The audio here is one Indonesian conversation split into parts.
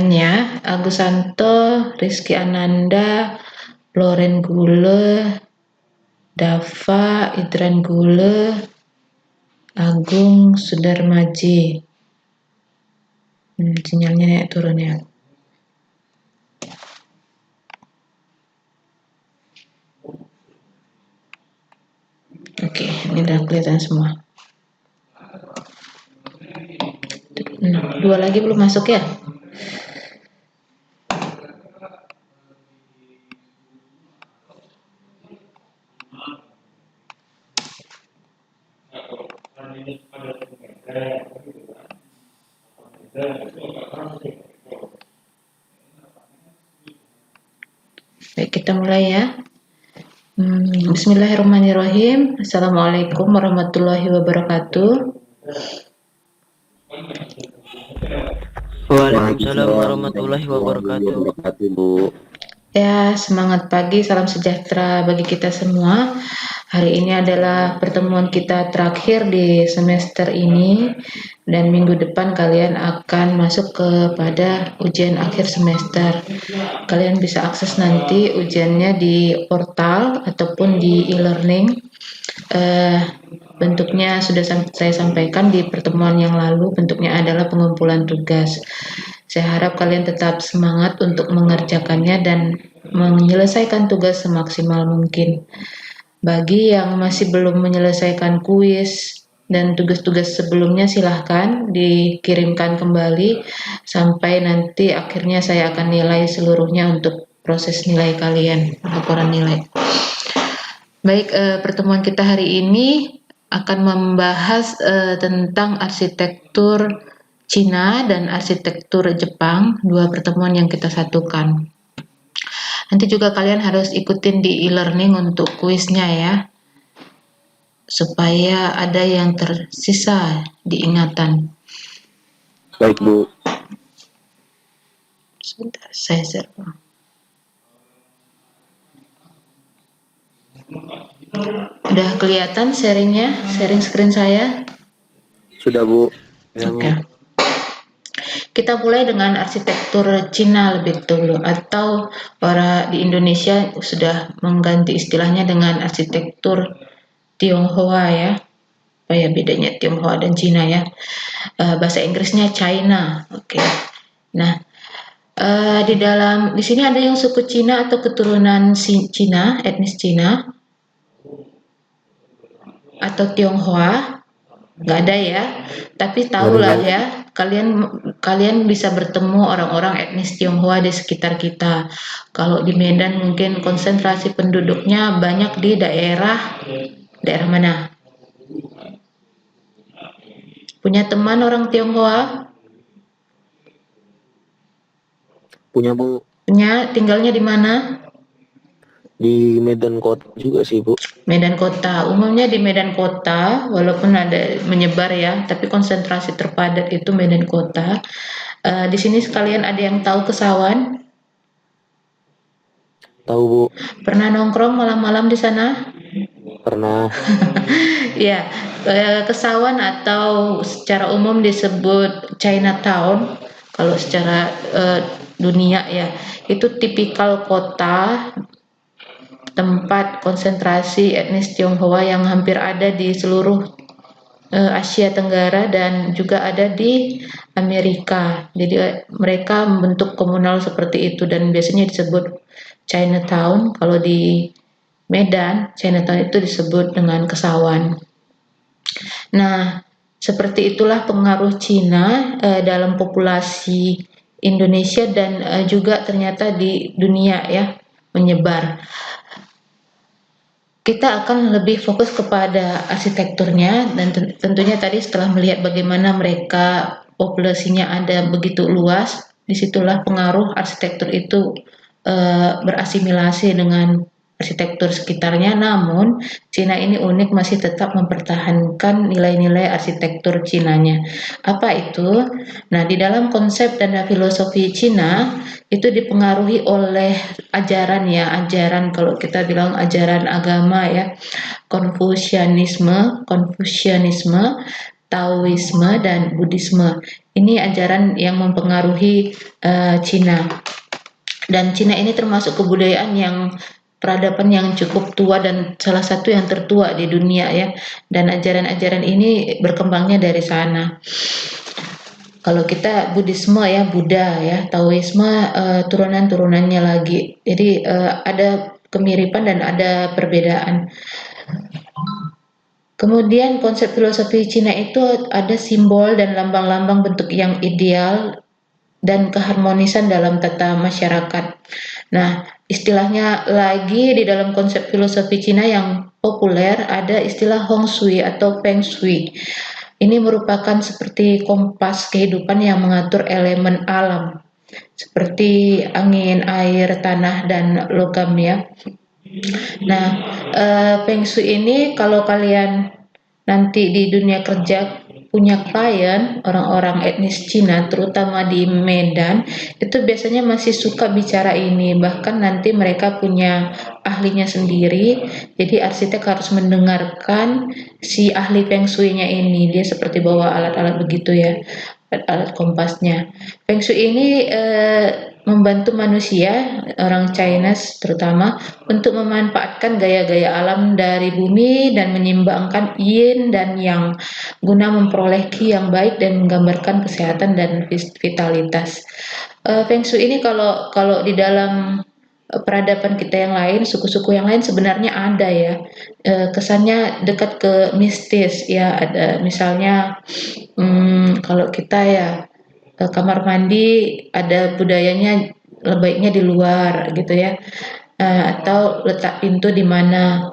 pertanyaannya, Agus Santo, Rizky Ananda, Loren Gule, Dava, Idran Gule, Agung Sudarmaji. Sinyalnya naik turun ya. Oke, ini udah kelihatan semua. Nah, 2 lagi belum masuk ya? Baik, kita mulai ya. Bismillahirrahmanirrahim. Assalamualaikum warahmatullahi wabarakatuh. Waalaikumsalam warahmatullahi wabarakatuh. Bu. Ya, semangat pagi, salam sejahtera bagi kita semua. Hari ini adalah pertemuan kita terakhir di semester ini dan minggu depan kalian akan masuk kepada ujian akhir semester. Kalian bisa akses nanti ujiannya di portal ataupun di e-learning. Bentuknya sudah saya sampaikan di pertemuan yang lalu, bentuknya adalah pengumpulan tugas. Saya harap kalian tetap semangat untuk mengerjakannya dan menyelesaikan tugas semaksimal mungkin. Bagi yang masih belum menyelesaikan kuis dan tugas-tugas sebelumnya, silahkan dikirimkan kembali sampai nanti akhirnya saya akan nilai seluruhnya untuk proses nilai kalian, laporan nilai. Baik, pertemuan kita hari ini akan membahas tentang arsitektur Cina dan arsitektur Jepang, 2 pertemuan yang kita satukan. Nanti juga kalian harus ikutin di e-learning untuk kuisnya ya, supaya ada yang tersisa di ingatan. Baik, Bu. Sudah, saya share. Udah kelihatan sharingnya, sharing screen saya? Sudah, Bu. Oke. Kita mulai dengan arsitektur Cina lebih dulu, atau orang di Indonesia sudah mengganti istilahnya dengan arsitektur Tionghoa ya. Apa ya bedanya Tionghoa dan Cina ya? Bahasa Inggrisnya China. Oke. Nah, di sini ada yang suku Cina atau keturunan Cina, etnis Cina, atau Tionghoa? Nggak ada ya, tapi tahulah ya, kalian bisa bertemu orang-orang etnis Tionghoa di sekitar kita. Kalau di Medan mungkin konsentrasi penduduknya banyak di daerah mana? Punya teman orang Tionghoa? Punya, Bu. Punya, tinggalnya di mana? Di Medan Kota juga sih, Bu. Medan Kota. Umumnya di Medan Kota, walaupun ada menyebar ya, tapi konsentrasi terpadat itu Medan Kota. Di sini sekalian ada yang tahu Kesawan? Tahu, Bu. Pernah nongkrong malam-malam di sana? Pernah. Ya, Kesawan atau secara umum disebut Chinatown, kalau secara dunia ya, itu tipikal kota tempat konsentrasi etnis Tionghoa yang hampir ada di seluruh Asia Tenggara dan juga ada di Amerika. Jadi mereka membentuk komunal seperti itu dan biasanya disebut Chinatown. Kalau di Medan, Chinatown itu disebut dengan Kesawan. Nah, seperti itulah pengaruh Cina dalam populasi Indonesia dan juga ternyata di dunia ya, menyebar. Kita akan lebih fokus kepada arsitekturnya dan tentunya tadi setelah melihat bagaimana mereka populasinya ada begitu luas, disitulah pengaruh arsitektur itu berasimilasi dengan arsitektur sekitarnya. Namun Cina ini unik, masih tetap mempertahankan nilai-nilai arsitektur Cinanya. Apa itu? Nah, di dalam konsep dan filosofi Cina itu dipengaruhi oleh ajaran kalau kita bilang ajaran agama ya, Konfusianisme Taoisme, dan Buddhisme. Ini ajaran yang mempengaruhi Cina. Dan Cina ini termasuk kebudayaan yang peradaban yang cukup tua dan salah satu yang tertua di dunia ya. Dan ajaran-ajaran ini berkembangnya dari sana. Kalau kita Buddhisme ya, Buddha ya, Taoisme turunan-turunannya lagi. Jadi ada kemiripan dan ada perbedaan. Kemudian konsep filosofi Cina itu ada simbol dan lambang-lambang bentuk yang ideal dan keharmonisan dalam tata masyarakat. Nah, istilahnya lagi di dalam konsep filosofi Cina yang populer ada istilah Hong Shui atau Feng Shui. Ini merupakan seperti kompas kehidupan yang mengatur elemen alam seperti angin, air, tanah, dan logam ya. Nah, Feng Shui ini kalau kalian nanti di dunia kerja punya klien orang-orang etnis Cina terutama di Medan itu biasanya masih suka bicara ini, bahkan nanti mereka punya ahlinya sendiri, jadi arsitek harus mendengarkan si ahli Feng Shui-nya ini, dia seperti bawa alat-alat begitu ya, alat kompasnya. Feng Shui ini membantu manusia, orang Chinese terutama, untuk memanfaatkan gaya-gaya alam dari bumi dan menyeimbangkan yin dan yang guna memperoleh qi yang baik dan menggambarkan kesehatan dan vitalitas. Feng Shui ini kalau di dalam peradaban kita yang lain, suku-suku yang lain sebenarnya ada ya, kesannya dekat ke mistis ya. Ada misalnya kalau kita ya kamar mandi ada budayanya baiknya di luar gitu ya, atau letak pintu di mana,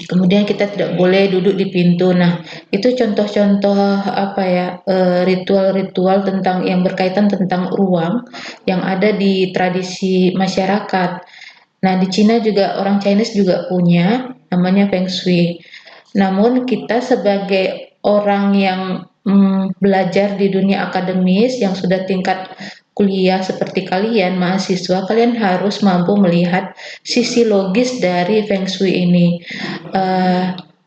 kemudian kita tidak boleh duduk di pintu. Nah, itu contoh-contoh apa ya, ritual-ritual tentang yang berkaitan tentang ruang yang ada di tradisi masyarakat. Nah, di Cina juga orang Chinese juga punya namanya Feng Shui. Namun kita sebagai orang yang belajar di dunia akademis yang sudah tingkat kuliah seperti kalian, mahasiswa, kalian harus mampu melihat sisi logis dari Feng Shui ini.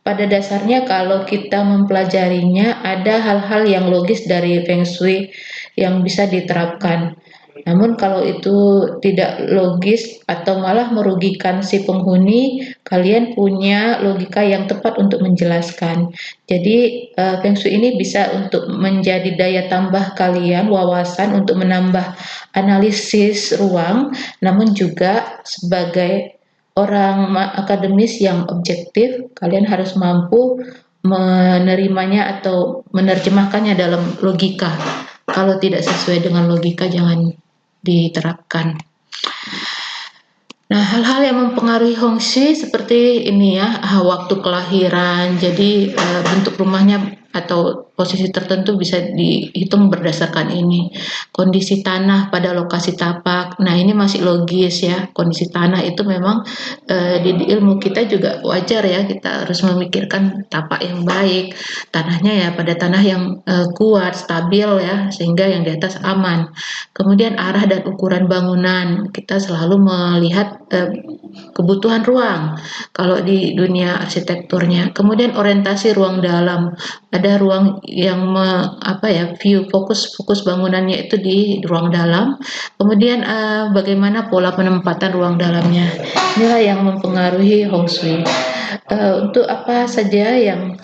Pada dasarnya kalau kita mempelajarinya ada hal-hal yang logis dari Feng Shui yang bisa diterapkan. Namun kalau itu tidak logis atau malah merugikan si penghuni, kalian punya logika yang tepat untuk menjelaskan. Jadi Feng Shui ini bisa untuk menjadi daya tambah kalian, wawasan untuk menambah analisis ruang, namun juga sebagai orang akademis yang objektif, kalian harus mampu menerimanya atau menerjemahkannya dalam logika. Kalau tidak sesuai dengan logika, jangan diterapkan. Nah, hal-hal yang mempengaruhi Hong Shui seperti ini ya, waktu kelahiran. Jadi bentuk rumahnya atau posisi tertentu bisa dihitung berdasarkan ini. Kondisi tanah pada lokasi tapak. Nah, ini masih logis ya. Kondisi tanah itu memang di ilmu kita juga wajar ya, kita harus memikirkan tapak yang baik. Tanahnya ya pada tanah yang kuat, stabil ya, sehingga yang di atas aman. Kemudian arah dan ukuran bangunan. Kita selalu melihat kebutuhan ruang kalau di dunia arsitekturnya. Kemudian orientasi ruang dalam, ada ruang yang view fokus bangunannya itu di ruang dalam. Kemudian bagaimana pola penempatan ruang dalamnya, inilah yang mempengaruhi Hong Shui. Untuk apa saja yang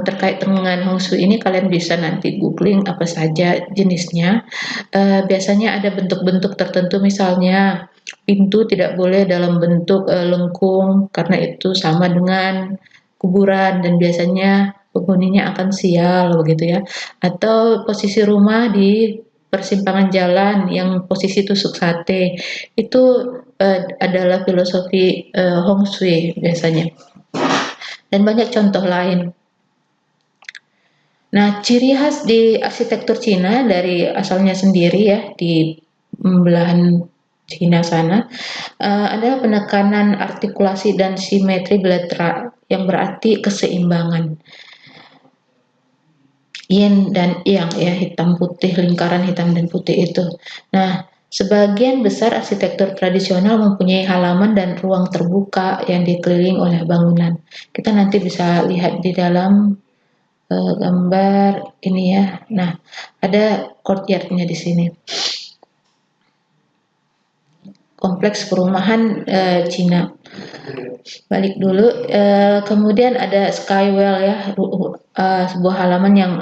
terkait dengan Hong Shui ini kalian bisa nanti googling apa saja jenisnya. Biasanya ada bentuk-bentuk tertentu, misalnya pintu tidak boleh dalam bentuk lengkung karena itu sama dengan kuburan dan biasanya penghuninya akan sial begitu ya. Atau posisi rumah di persimpangan jalan yang posisi tusuk sate, itu adalah filosofi Hong Shui biasanya. Dan banyak contoh lain. Nah, ciri khas di arsitektur Cina dari asalnya sendiri ya, di belahan Cina sana, adalah penekanan artikulasi dan simetri bilateral yang berarti keseimbangan. Yin dan yang ya, hitam putih, lingkaran hitam dan putih itu. Nah, sebagian besar arsitektur tradisional mempunyai halaman dan ruang terbuka yang dikelilingi oleh bangunan. Kita nanti bisa lihat di dalam gambar ini ya. Nah, ada courtyard-nya di sini. Kompleks perumahan Cina. Balik dulu, kemudian ada Skywell ya, sebuah halaman yang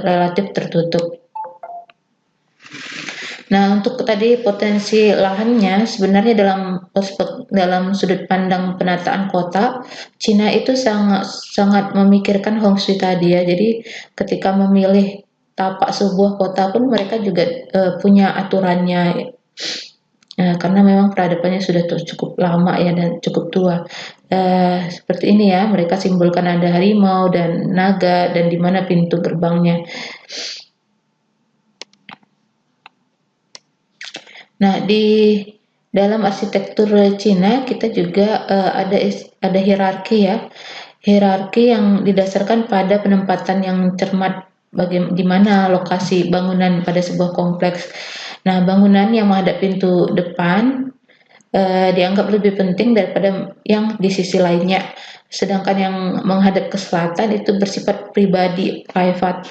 relatif tertutup. Nah, untuk tadi potensi lahannya sebenarnya dalam sudut pandang penataan kota, Cina itu sangat memikirkan Hong Shui tadi ya. Jadi ketika memilih tapak sebuah kota pun mereka juga punya aturannya. Karena memang peradabannya sudah cukup lama ya dan cukup tua. Seperti ini ya, mereka simbolkan ada harimau dan naga dan di mana pintu gerbangnya. Nah, di dalam arsitektur Cina kita juga ada hierarki ya. Hierarki yang didasarkan pada penempatan yang cermat di mana lokasi bangunan pada sebuah kompleks. Nah, bangunan yang menghadap pintu depan dianggap lebih penting daripada yang di sisi lainnya. Sedangkan yang menghadap ke selatan itu bersifat pribadi, private,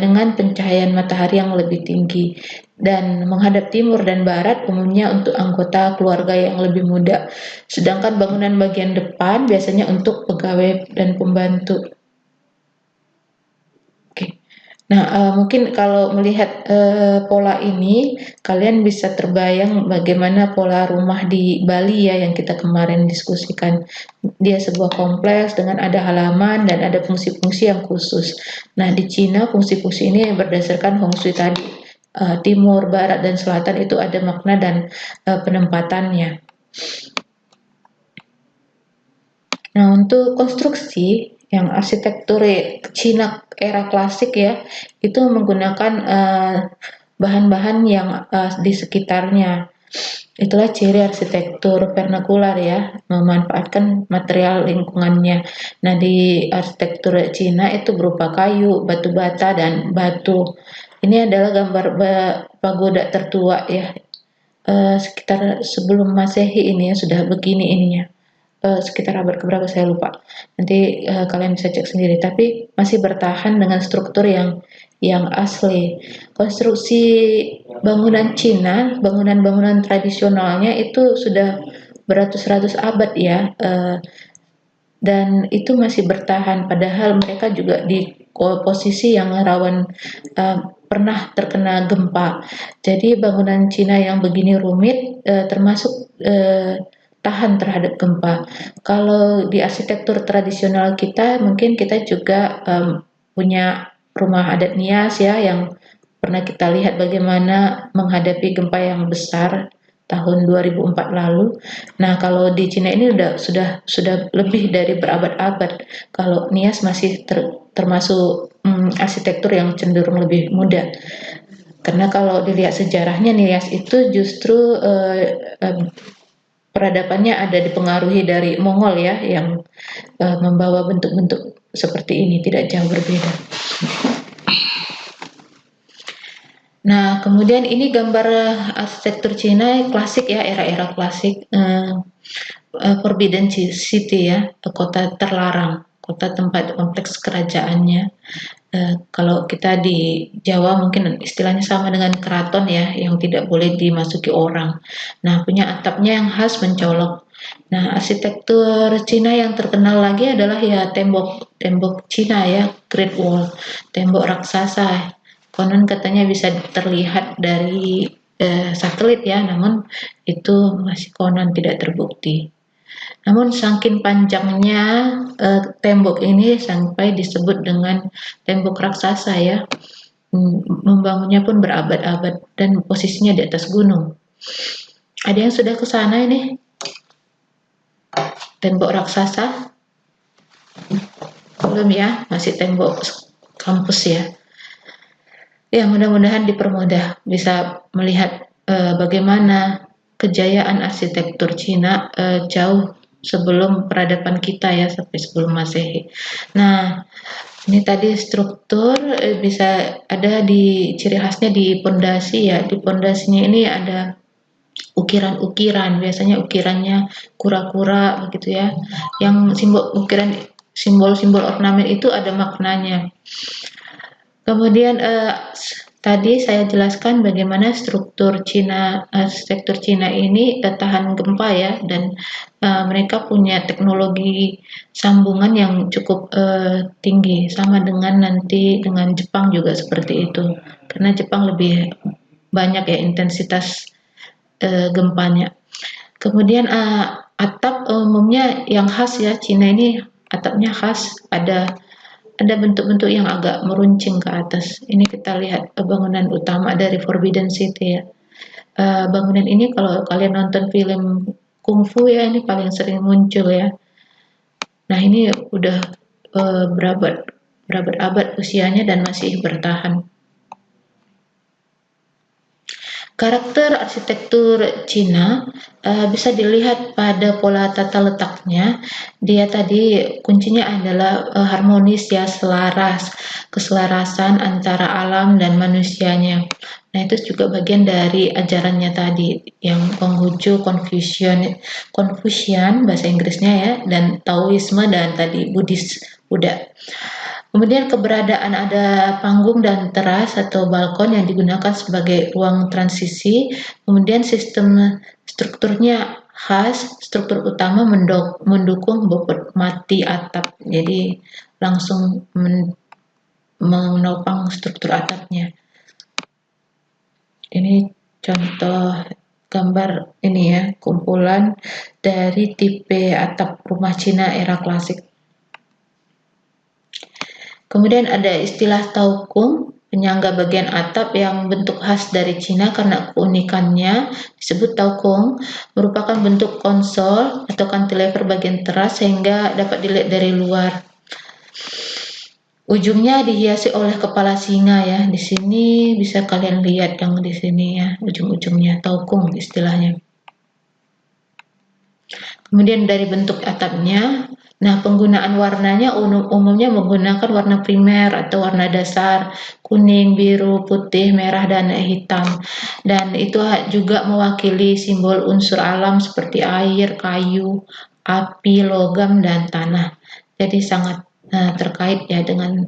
dengan pencahayaan matahari yang lebih tinggi. Dan menghadap timur dan barat umumnya untuk anggota keluarga yang lebih muda. Sedangkan bangunan bagian depan biasanya untuk pegawai dan pembantu. Oke. Nah, mungkin kalau melihat pola ini, kalian bisa terbayang bagaimana pola rumah di Bali ya yang kita kemarin diskusikan. Dia sebuah kompleks dengan ada halaman dan ada fungsi-fungsi yang khusus. Nah, di Cina fungsi-fungsi ini berdasarkan Hong Shui tadi. Timur, barat, dan selatan itu ada makna dan penempatannya. Nah, untuk konstruksi yang arsitektur Cina era klasik ya, itu menggunakan bahan-bahan yang di sekitarnya. Itulah ciri arsitektur vernakular ya, memanfaatkan material lingkungannya. Nah, di arsitektur Cina itu berupa kayu, batu bata, dan batu. Ini adalah gambar pagoda tertua ya, sekitar sebelum Masehi ini ya, sudah begini ininya. Sekitar abad keberapa saya lupa. Nanti kalian bisa cek sendiri. Tapi masih bertahan dengan struktur yang asli. Konstruksi bangunan Cina, bangunan-bangunan tradisionalnya itu sudah beratus-ratus abad ya, dan itu masih bertahan. Padahal mereka juga di posisi yang rawan pernah terkena gempa. Jadi bangunan Cina yang begini rumit termasuk tahan terhadap gempa. Kalau di arsitektur tradisional kita, mungkin kita juga punya rumah adat Nias ya, yang pernah kita lihat bagaimana menghadapi gempa yang besar tahun 2004 lalu. Nah, kalau di Cina ini sudah lebih dari berabad-abad. Kalau Nias masih termasuk arsitektur yang cenderung lebih muda. Karena kalau dilihat sejarahnya, Nias itu justru peradabannya ada dipengaruhi dari Mongol ya, yang membawa bentuk-bentuk seperti ini, tidak jauh berbeda. Nah, kemudian ini gambar arsitektur Cina klasik ya, era-era klasik, Forbidden City ya, kota terlarang, kota tempat kompleks kerajaannya. Kalau kita di Jawa mungkin istilahnya sama dengan keraton ya, yang tidak boleh dimasuki orang. Nah, punya atapnya yang khas mencolok. Nah, arsitektur Cina yang terkenal lagi adalah ya tembok Cina ya, Great Wall, tembok raksasa. Konon katanya bisa terlihat dari satelit ya, namun itu masih konon, tidak terbukti. Namun saking panjangnya tembok ini sampai disebut dengan tembok raksasa ya. Membangunnya pun berabad-abad dan posisinya di atas gunung. Ada yang sudah ke sana ini? Tembok raksasa? Belum ya, masih tembok kampus ya. Ya, mudah-mudahan dipermudah bisa melihat bagaimana kejayaan arsitektur Cina jauh sebelum peradaban kita ya, sampai sebelum Masehi. Nah, ini tadi struktur bisa ada di ciri khasnya di pondasi ya. Di pondasinya ini ada ukiran-ukiran, biasanya ukirannya kura-kura begitu ya. Yang simbol ukiran simbol-simbol ornamen itu ada maknanya. Kemudian tadi saya jelaskan bagaimana arsitektur Cina ini tahan gempa ya, dan mereka punya teknologi sambungan yang cukup tinggi, sama dengan nanti dengan Jepang juga seperti itu, karena Jepang lebih banyak ya intensitas gempanya. Kemudian atap umumnya yang khas ya, Cina ini atapnya khas, ada bentuk-bentuk yang agak meruncing ke atas. Ini kita lihat bangunan utama dari Forbidden City ya. Bangunan ini kalau kalian nonton film kungfu ya, ini paling sering muncul ya. Nah, ini udah berabad-abad usianya dan masih bertahan. Karakter arsitektur Cina bisa dilihat pada pola tata letaknya. Dia tadi kuncinya adalah harmonis ya, keselarasan antara alam dan manusianya. Nah, itu juga bagian dari ajarannya tadi, yang Konghucu, Confucian bahasa Inggrisnya ya, dan Taoisme, dan tadi Buddha. Kemudian keberadaan ada panggung dan teras atau balkon yang digunakan sebagai ruang transisi. Kemudian sistem strukturnya khas, struktur utama mendukung bobot mati atap. Jadi langsung menopang struktur atapnya. Ini contoh gambar ini ya, kumpulan dari tipe atap rumah Cina era klasik. Kemudian ada istilah taokung, penyangga bagian atap yang bentuk khas dari Cina karena keunikannya. Disebut taokung, merupakan bentuk konsol atau cantilever bagian teras sehingga dapat dilihat dari luar. Ujungnya dihiasi oleh kepala singa ya. Di sini bisa kalian lihat yang di sini ya, ujung-ujungnya taokung istilahnya. Kemudian dari bentuk atapnya, nah penggunaan warnanya umumnya menggunakan warna primer atau warna dasar, kuning, biru, putih, merah, dan hitam. Dan itu juga mewakili simbol unsur alam seperti air, kayu, api, logam, dan tanah. Jadi sangat terkait ya dengan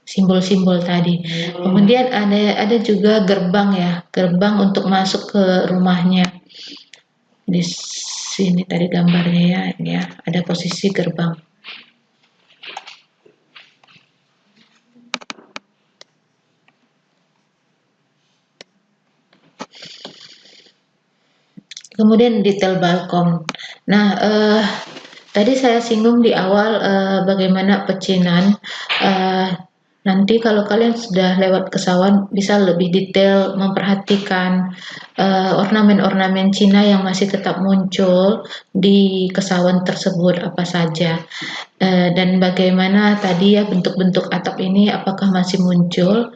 simbol-simbol tadi. Kemudian ada juga gerbang ya, gerbang untuk masuk ke rumahnya. Di sini tadi gambarnya ya, ini ya, ada posisi gerbang. Kemudian detail balkon. Nah, tadi saya singgung di awal bagaimana pecinan. Nanti kalau kalian sudah lewat kesawan bisa lebih detail memperhatikan ornamen-ornamen Cina yang masih tetap muncul di kesawan tersebut apa saja, dan bagaimana tadi ya bentuk-bentuk atap ini apakah masih muncul,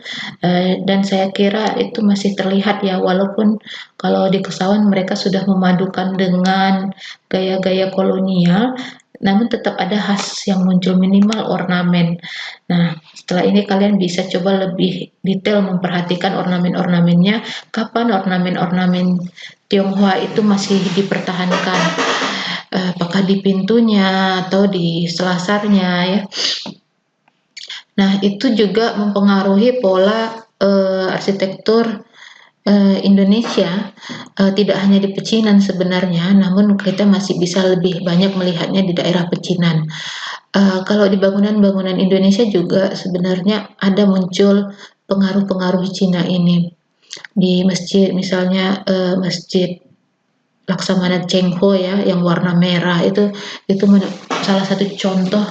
dan saya kira itu masih terlihat ya, walaupun kalau di kesawan mereka sudah memadukan dengan gaya-gaya kolonial, namun tetap ada khas yang muncul, minimal ornamen. Nah, setelah ini kalian bisa coba lebih detail memperhatikan ornamen-ornamennya, kapan ornamen-ornamen Tionghoa itu masih dipertahankan, apakah di pintunya atau di selasarnya ya. Nah, itu juga mempengaruhi pola arsitektur Indonesia, tidak hanya di pecinan sebenarnya, namun kita masih bisa lebih banyak melihatnya di daerah pecinan. Kalau di bangunan-bangunan Indonesia juga sebenarnya ada muncul pengaruh-pengaruh Cina ini. Di masjid misalnya Masjid Laksamana Cheng Ho ya, yang warna merah itu salah satu contoh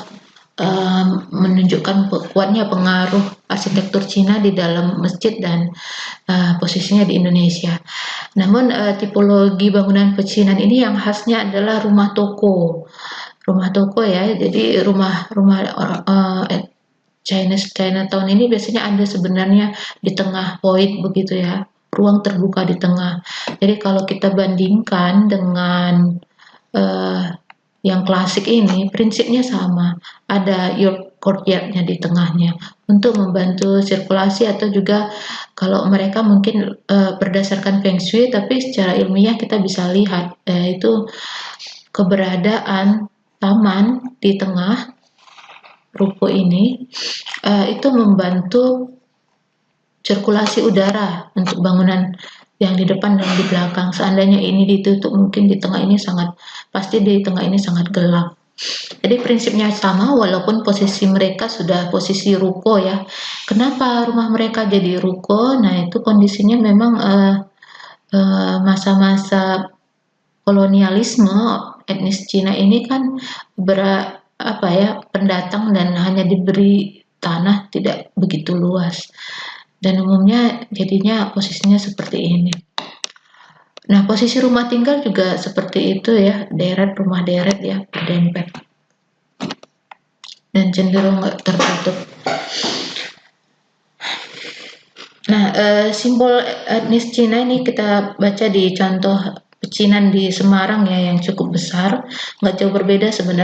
menunjukkan kuatnya pengaruh arsitektur Cina di dalam masjid dan posisinya di Indonesia. Namun tipologi bangunan pecinan ini yang khasnya adalah rumah toko ya. Jadi rumah Chinatown ini biasanya ada sebenarnya di tengah poin begitu ya, ruang terbuka di tengah. Jadi kalau kita bandingkan dengan yang klasik ini, prinsipnya sama, ada courtyard-nya di tengahnya untuk membantu sirkulasi, atau juga kalau mereka mungkin berdasarkan feng shui, tapi secara ilmiah kita bisa lihat itu keberadaan taman di tengah ruko ini itu membantu sirkulasi udara untuk bangunan yang di depan dan di belakang. Seandainya ini ditutup, mungkin di tengah ini pasti di tengah ini sangat gelap. Jadi prinsipnya sama, walaupun posisi mereka sudah posisi ruko ya. Kenapa rumah mereka jadi ruko? Nah, itu kondisinya memang masa-masa kolonialisme etnis Cina ini kan pendatang dan hanya diberi tanah tidak begitu luas. Dan umumnya jadinya posisinya seperti ini. Nah, posisi rumah tinggal juga seperti itu ya, rumah deret ya, berdempet. Dan cenderung tertutup. Nah, simbol etnis Cina ini kita baca di contoh pecinan di Semarang ya, yang cukup besar, nggak jauh berbeda sebenarnya